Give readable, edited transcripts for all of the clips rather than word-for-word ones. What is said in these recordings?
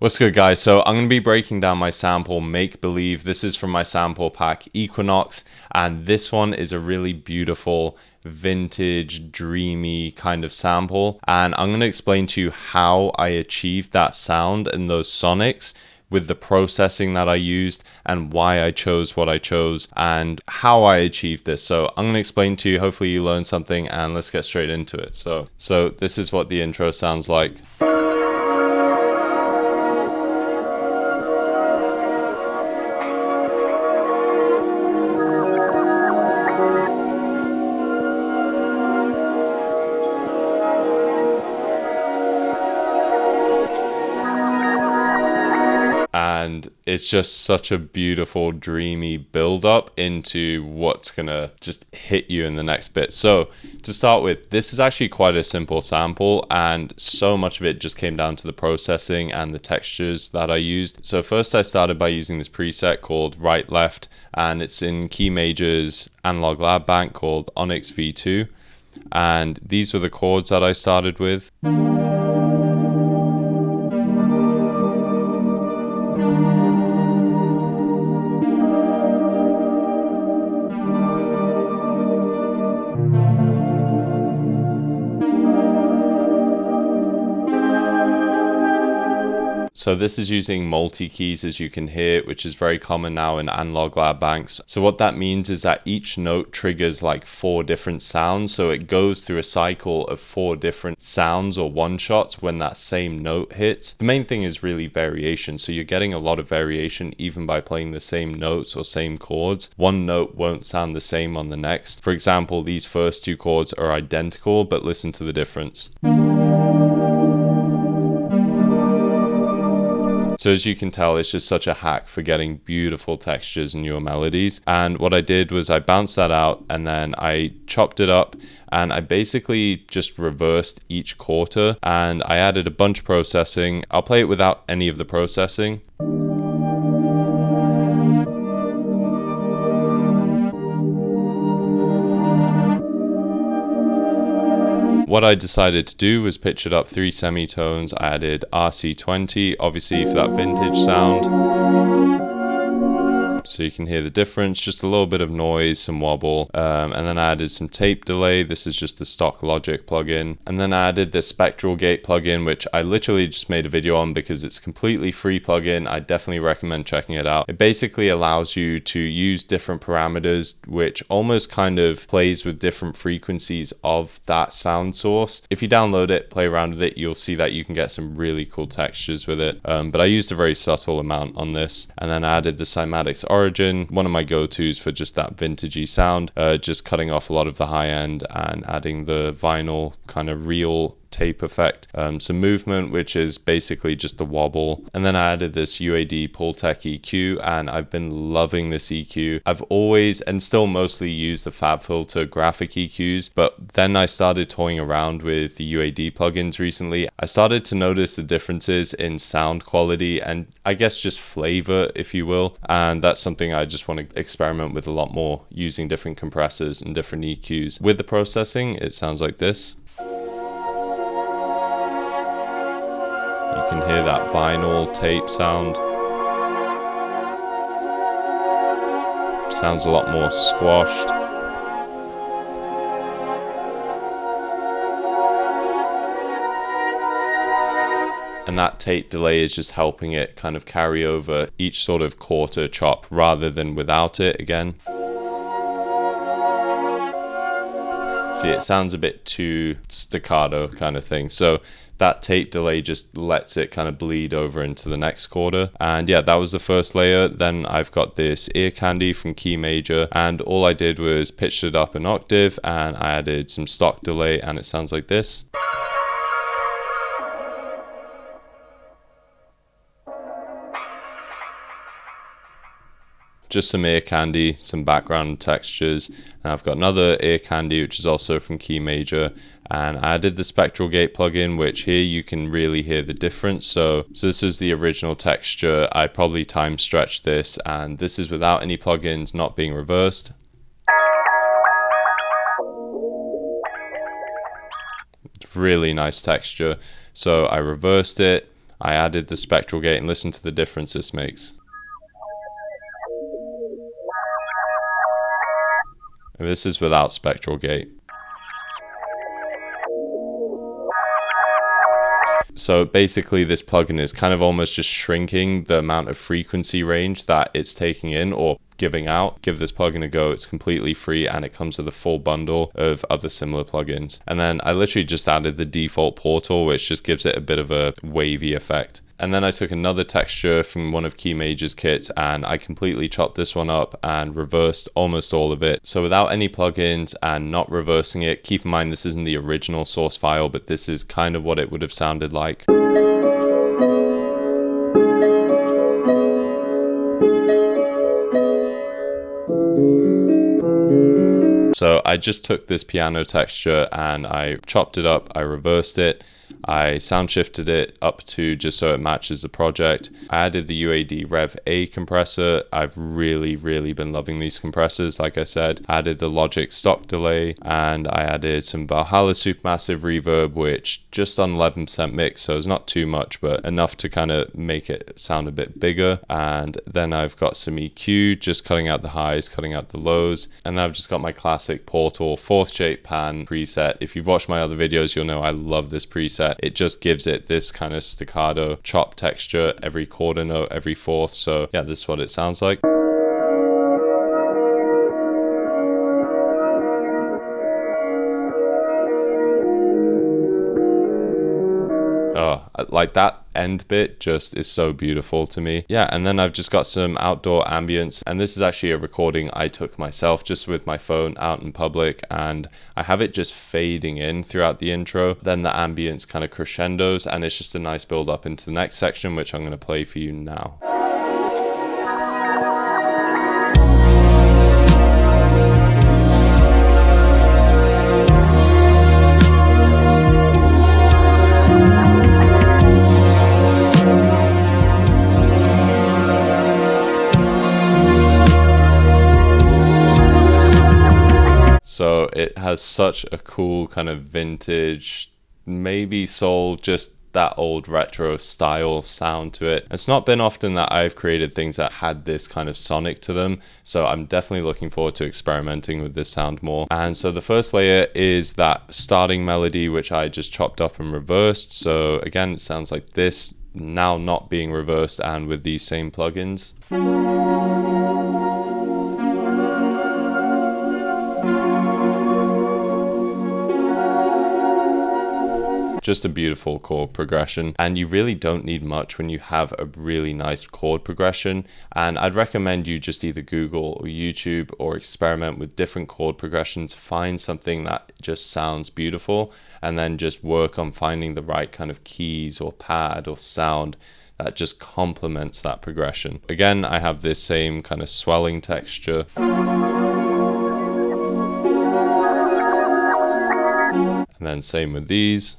What's good, guys? So I'm going to be breaking down my sample Make Believe. This is from my sample pack EQUINOX, and this one is a really beautiful vintage dreamy kind of sample, and I'm going to explain to you how I achieved that sound and those sonics with the processing that I used and why I chose what I chose and how I achieved this. So I'm going to explain to you, hopefully you learned something, and let's get straight into it. So this is what the intro sounds like. And it's just such a beautiful, dreamy build up into what's gonna just hit you in the next bit. So to start with, this is actually quite a simple sample, and so much of it just came down to the processing and the textures that I used. So first I started by using this preset called Right Left, and it's in Key Major's analog lab bank called Onyx V2. And these were the chords that I started with. So this is using multi-keys, as you can hear, which is very common now in analog lab banks. So what that means is that each note triggers like 4 different sounds. So it goes through a cycle of 4 different sounds or one-shots when that same note hits. The main thing is really variation. So you're getting a lot of variation even by playing the same notes or same chords. One note won't sound the same on the next. For example, these first 2 chords are identical, but listen to the difference. So as you can tell, it's just such a hack for getting beautiful textures in your melodies. And what I did was I bounced that out and then I chopped it up, and I basically just reversed each quarter and I added a bunch of processing. I'll play it without any of the processing. What I decided to do was pitch it up 3 semitones. I added RC20, obviously for that vintage sound. So you can hear the difference, just a little bit of noise, some wobble. And then I added some tape delay. This is just the stock Logic plugin. And then I added this spectral gate plugin, which I literally just made a video on because it's a completely free plugin. I definitely recommend checking it out. It basically allows you to use different parameters, which almost kind of plays with different frequencies of that sound source. If you download it, play around with it, you'll see that you can get some really cool textures with it. But I used a very subtle amount on this. And then I added the cymatics origin, one of my go-tos for just that vintagey sound, just cutting off a lot of the high end and adding the vinyl kind of real tape effect, some movement, which is basically just the wobble. And then I added this UAD Pultec EQ, and I've been loving this EQ. I've always and still mostly used the FabFilter graphic EQs, but then I started toying around with the UAD plugins recently. I started to notice the differences in sound quality and I guess just flavor, if you will, and that's something I just want to experiment with a lot more, using different compressors and different EQs. With the processing, it sounds like this. You can hear that vinyl tape sound. Sounds a lot more squashed. And that tape delay is just helping it kind of carry over each sort of quarter chop rather than without it again. See, it sounds a bit too staccato kind of thing. So that tape delay just lets it kind of bleed over into the next quarter. And yeah, that was the first layer. Then I've got this ear candy from Key Major, and all I did was pitch it up an octave and I added some stock delay, and it sounds like this. Just some ear candy, some background textures. And I've got another ear candy, which is also from Key Major, and I added the spectral gate plugin, which here you can really hear the difference. So this is the original texture. I probably time stretched this, and this is without any plugins, not being reversed. It's really nice texture. So I reversed it. I added the spectral gate, and listen to the difference this makes. And this is without spectral gate. So basically this plugin is kind of almost just shrinking the amount of frequency range that it's taking in or giving out. Give this plugin a go. It's completely free and it comes with a full bundle of other similar plugins. And then I literally just added the default portal, which just gives it a bit of a wavy effect. And then I took another texture from one of Key Major's kits and I completely chopped this one up and reversed almost all of it. So without any plugins and not reversing it, keep in mind this isn't the original source file, but this is kind of what it would have sounded like. So I just took this piano texture and I chopped it up, I reversed it, I sound shifted it up to just so it matches the project. I added the UAD Rev A compressor. I've really been loving these compressors. Like I said, I added the Logic stock delay and I added some Valhalla Supermassive reverb, which just on 11% mix, so it's not too much, but enough to kind of make it sound a bit bigger. And then I've got some EQ, just cutting out the highs, cutting out the lows. And then I've just got my classic Portal 4th shape pan preset. If you've watched my other videos, you'll know I love this preset. It just gives it this kind of staccato chop texture every quarter note, every fourth. So yeah, this is what it sounds like. Oh, like that end bit just is so beautiful to me. Yeah, and then I've just got some outdoor ambience, and this is actually a recording I took myself just with my phone out in public, and I have it just fading in throughout the intro, then the ambience kind of crescendos, and it's just a nice build up into the next section, which I'm going to play for you now. So it has such a cool kind of vintage, maybe soul, just that old retro style sound to it. It's not been often that I've created things that had this kind of sonic to them, so I'm definitely looking forward to experimenting with this sound more. And so the first layer is that starting melody, which I just chopped up and reversed. So again, it sounds like this, now not being reversed and with these same plugins. Just a beautiful chord progression, and you really don't need much when you have a really nice chord progression. And I'd recommend you just either Google or YouTube or experiment with different chord progressions, find something that just sounds beautiful, and then just work on finding the right kind of keys or pad or sound that just complements that progression. Again, I have this same kind of swelling texture. And then same with these.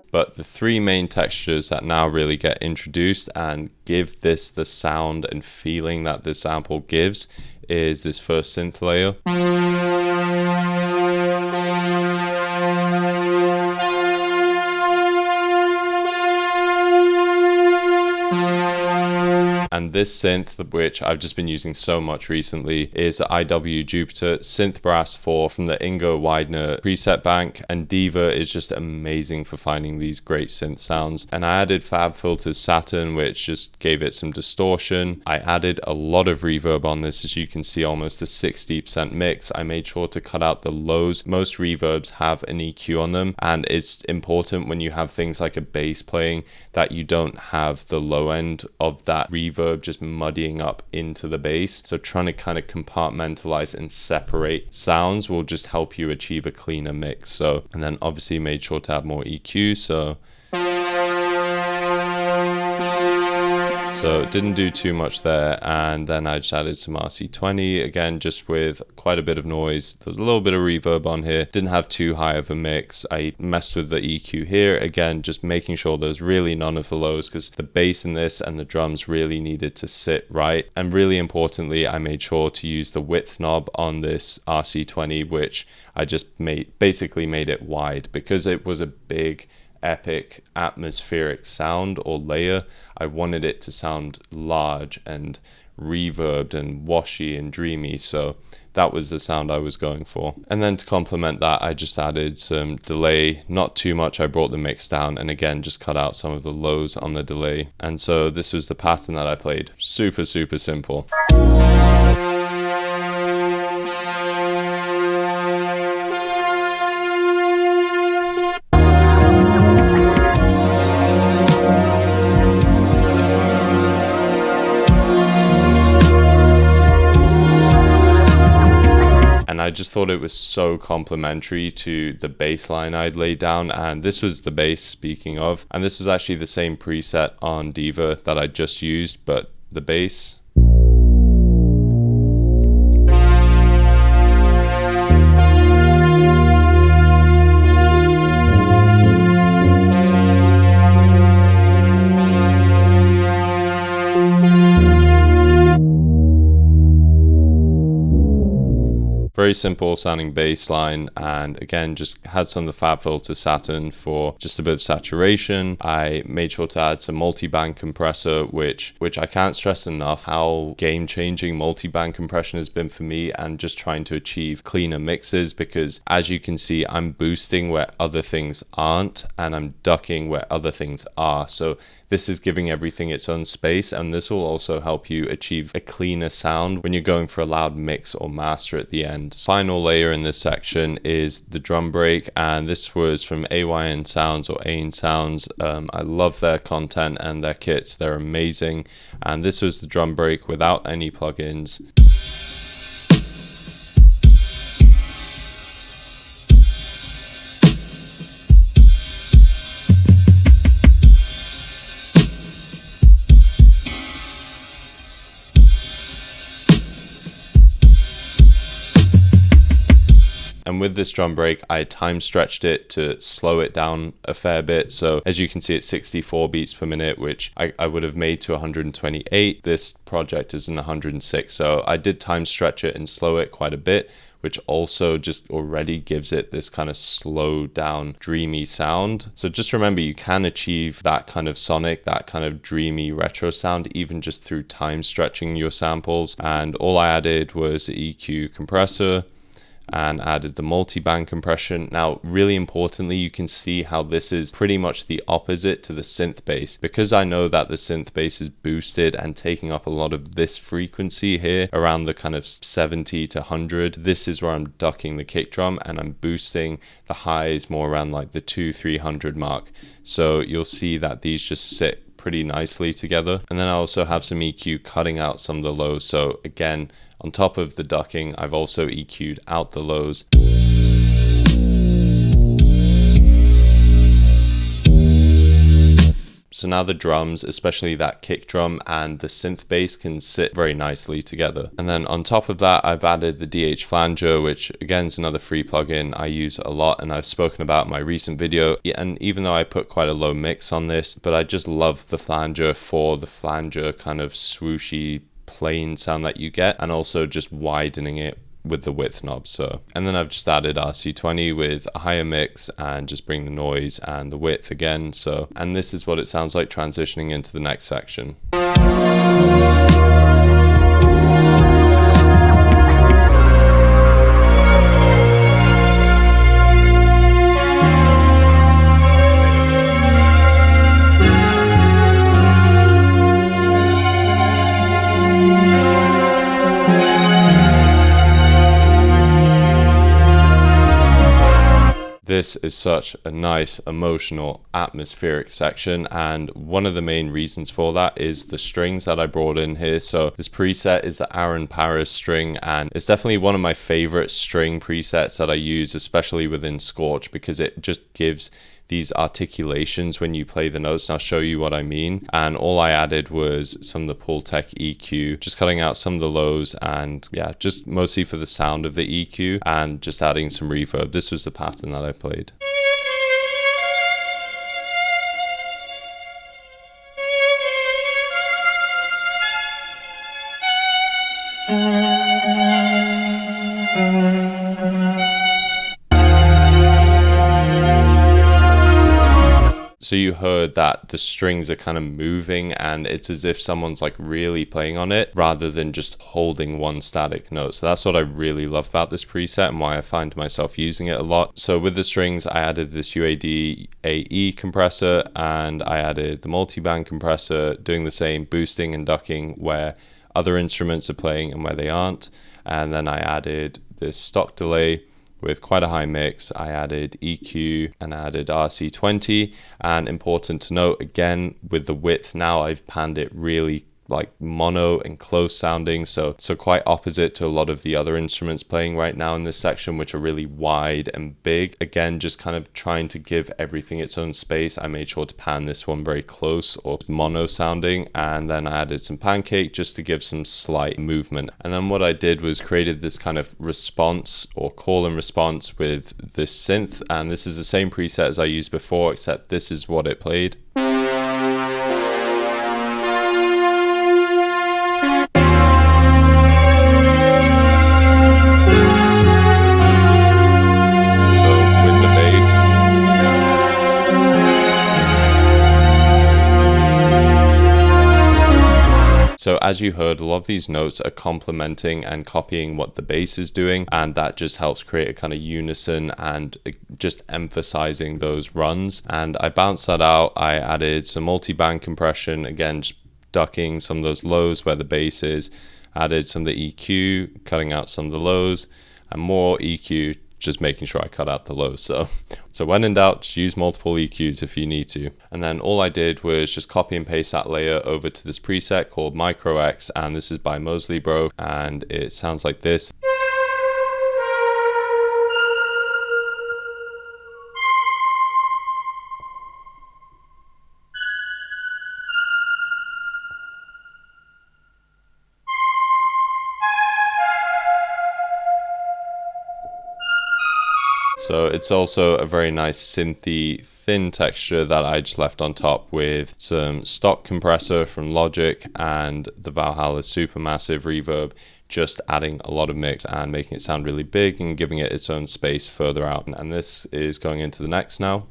But the three main textures that now really get introduced and give this the sound and feeling that this sample gives is this first synth layer. And this synth, which I've just been using so much recently, is the IW Jupiter Synth Brass 4 from the Ingo Widener preset bank. And Diva is just amazing for finding these great synth sounds. And I added Fab Filter's Saturn, which just gave it some distortion. I added a lot of reverb on this, as you can see, almost a 60% mix. I made sure to cut out the lows. Most reverbs have an EQ on them, and it's important when you have things like a bass playing that you don't have the low end of that reverb just muddying up into the bass. So trying to kind of compartmentalize and separate sounds will just help you achieve a cleaner mix. So, and then obviously made sure to add more EQ. So So didn't do too much there, and then I just added some RC20, again just with quite a bit of noise. There's a little bit of reverb on here, didn't have too high of a mix. I messed with the EQ here, again just making sure there's really none of the lows, because the bass in this and the drums really needed to sit right. And really importantly, I made sure to use the width knob on this RC20, which I just basically made it wide because it was a big epic atmospheric sound or layer. I wanted it to sound large and reverbed and washy and dreamy, so that was the sound I was going for. And then to complement that, I just added some delay, not too much. I brought the mix down and again just cut out some of the lows on the delay. And so this was the pattern that I played. Super simple. And I just thought it was so complementary to the bass line I'd laid down, and this was the bass, speaking of, and this was actually the same preset on Diva that I just used, but the bass. Very simple sounding bass line, and again just had some of the FabFilter Saturn for just a bit of saturation. I made sure to add some multi-band compressor, which I can't stress enough how game-changing multi-band compression has been for me, and just trying to achieve cleaner mixes, because as you can see, I'm boosting where other things aren't and I'm ducking where other things are. So this is giving everything its own space, and this will also help you achieve a cleaner sound when you're going for a loud mix or master at the end. Final layer in this section is the drum break, and this was from AYN Sounds or AIN Sounds. I love their content and their kits, they're amazing. And this was the drum break without any plugins. And with this drum break, I time stretched it to slow it down a fair bit. So as you can see, it's 64 beats per minute, which I would have made to 128. This project is in 106. So I did time stretch it and slow it quite a bit, which also just already gives it this kind of slow down, dreamy sound. So just remember, you can achieve that kind of sonic, that kind of dreamy retro sound, even just through time stretching your samples. And all I added was the EQ compressor and added the multi-band compression. Now, really importantly, you can see how this is pretty much the opposite to the synth bass. Because I know that the synth bass is boosted and taking up a lot of this frequency here, around the kind of 70 to 100, this is where I'm ducking the kick drum and I'm boosting the highs more around like the 200-300 mark. So you'll see that these just sit pretty nicely together. And then I also have some EQ cutting out some of the lows. So again, on top of the ducking, I've also EQ'd out the lows. So now the drums, especially that kick drum and the synth bass, can sit very nicely together. And then on top of that, I've added the DH flanger, which again is another free plugin I use a lot and I've spoken about in my recent video. And even though I put quite a low mix on this, but I just love the flanger for the flanger kind of swooshy plain sound that you get, and also just widening it with the width knob. So, and then I've just added RC20 with a higher mix and just bring the noise and the width again. So, and this is what it sounds like transitioning into the next section. This is such a nice, emotional, atmospheric section, and one of the main reasons for that is the strings that I brought in here. So this preset is the Aaron Paris string, and it's definitely one of my favorite string presets that I use, especially within Scorch, because it just gives these articulations when you play the notes, and I'll show you what I mean. And all I added was some of the Pultec EQ, just cutting out some of the lows, and yeah, just mostly for the sound of the EQ, and just adding some reverb. This was the pattern that I played. So you heard that the strings are kind of moving, and it's as if someone's like really playing on it rather than just holding one static note. So that's what I really love about this preset and why I find myself using it a lot. So with the strings, I added this UAD AE compressor, and I added the multiband compressor, doing the same boosting and ducking where other instruments are playing and where they aren't. And then I added this stock delay with quite a high mix. I added EQ and added RC20, and important to note, again, with the width now, I've panned it really like mono and close sounding, so quite opposite to a lot of the other instruments playing right now in this section, which are really wide and big. Again, just kind of trying to give everything its own space. I made sure to pan this one very close or mono sounding, and then I added some pancake just to give some slight movement. And then what I did was created this kind of response or call and response with this synth, and this is the same preset as I used before, except this is what it played. So as you heard, a lot of these notes are complementing and copying what the bass is doing, and that just helps create a kind of unison and just emphasizing those runs. And I bounced that out. I added some multi-band compression, again, just ducking some of those lows where the bass is, added some of the EQ, cutting out some of the lows, and more EQ, just making sure I cut out the lows. So when in doubt, just use multiple EQs if you need to. And then all I did was just copy and paste that layer over to this preset called Micro X, and this is by Mosley Bro, and it sounds like this. So it's also a very nice synthy thin texture that I just left on top with some stock compressor from Logic and the Valhalla Supermassive reverb, just adding a lot of mix and making it sound really big and giving it its own space further out. And this is going into the next now.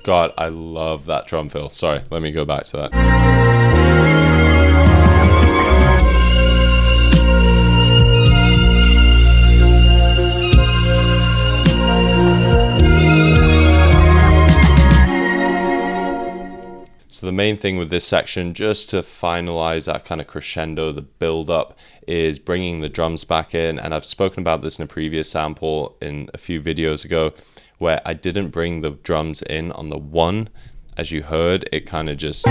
God, I love that drum fill. Sorry, let me go back to that. So the main thing with this section, just to finalize that kind of crescendo, the build up, is bringing the drums back in. And I've spoken about this in a previous sample in a few videos ago, where I didn't bring the drums in on the one. As you heard, it kind of just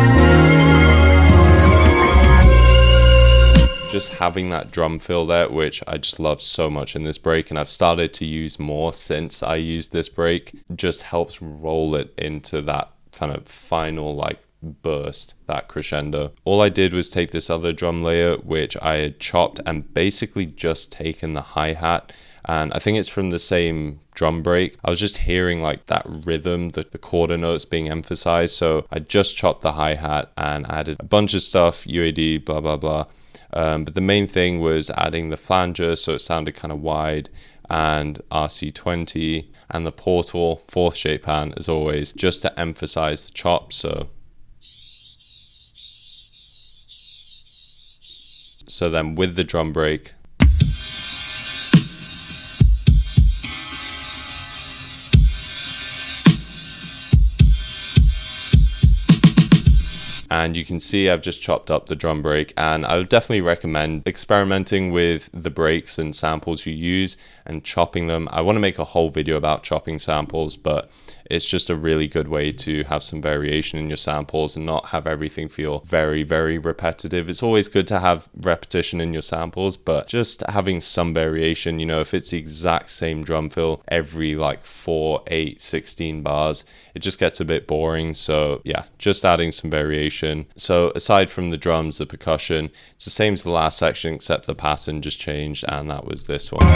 having that drum fill there, which I just love so much in this break, and I've started to use more since I used this break, just helps roll it into that kind of final like burst, that crescendo. All I did was take this other drum layer, which I had chopped, and basically just taken the hi-hat, and I think it's from the same drum break. I was just hearing like that rhythm, the quarter notes being emphasized, so I just chopped the hi-hat and added a bunch of stuff, UAD, blah blah blah, but the main thing was adding the flanger so it sounded kind of wide, and RC20 and the portal, fourth shape pan as always, just to emphasize the chop. So then with the drum break, and you can see I've just chopped up the drum break, and I would definitely recommend experimenting with the breaks and samples you use and chopping them. I want to make a whole video about chopping samples, but it's just a really good way to have some variation in your samples and not have everything feel very, very repetitive. It's always good to have repetition in your samples, but just having some variation, you know, if it's the exact same drum fill every like 4, 8, 16 bars, it just gets a bit boring. So yeah, just adding some variation. So aside from the drums, the percussion, it's the same as the last section except the pattern just changed, and that was this one.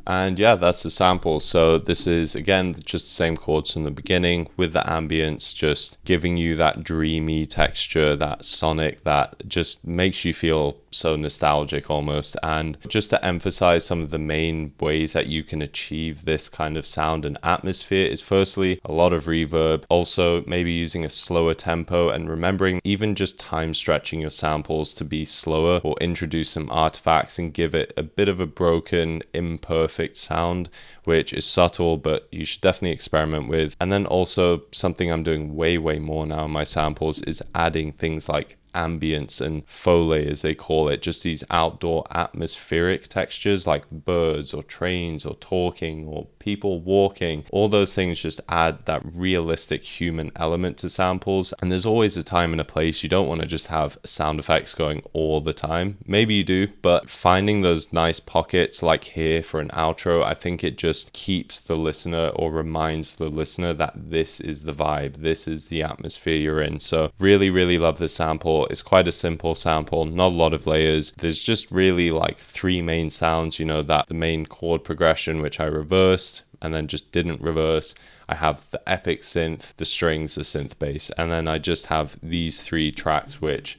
And yeah, that's the sample. So this is, again, just the same chords from the beginning with the ambience, just giving you that dreamy texture, that sonic that just makes you feel so nostalgic almost. And just to emphasize some of the main ways that you can achieve this kind of sound and atmosphere is firstly, a lot of reverb, also maybe using a slower tempo, and remembering even just time stretching your samples to be slower or introduce some artifacts and give it a bit of a broken, imperfect sound, which is subtle, but you should definitely experiment with. And then also something I'm doing way more now in my samples is adding things like ambience and foley, as they call it, just these outdoor atmospheric textures like birds or trains or talking or people walking. All those things just add that realistic human element to samples. And there's always a time and a place. You don't want to just have sound effects going all the time. Maybe you do, but finding those nice pockets like here for an outro, I think it just keeps the listener, or reminds the listener, that this is the vibe, this is the atmosphere you're in. So really love this sample. It's quite a simple sample, not a lot of layers. There's just really like 3 main sounds, you know, that the main chord progression, which I reversed and then just didn't reverse. I have the epic synth, the strings, the synth bass, and then I just have these 3 tracks, which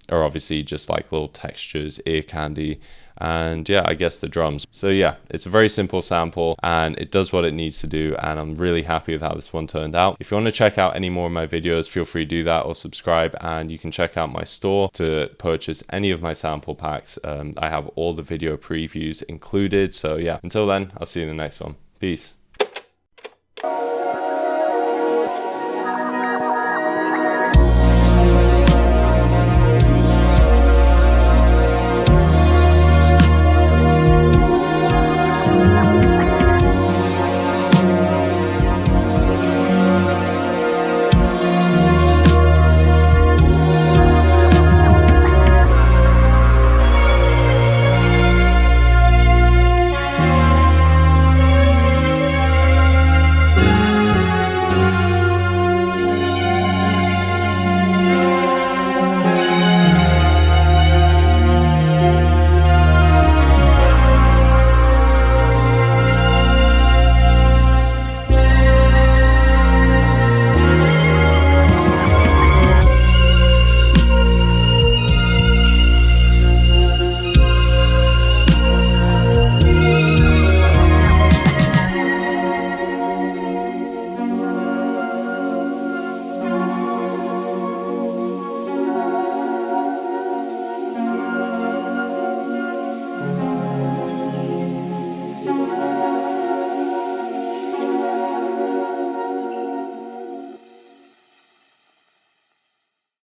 are obviously just like little textures, ear candy, and yeah, I guess the drums. So yeah, it's a very simple sample and it does what it needs to do, and I'm really happy with how this one turned out. If you want to check out any more of my videos, feel free to do that or subscribe, and you can check out my store to purchase any of my sample packs. I have all the video previews included. So yeah, until then, I'll see you in the next one. Peace.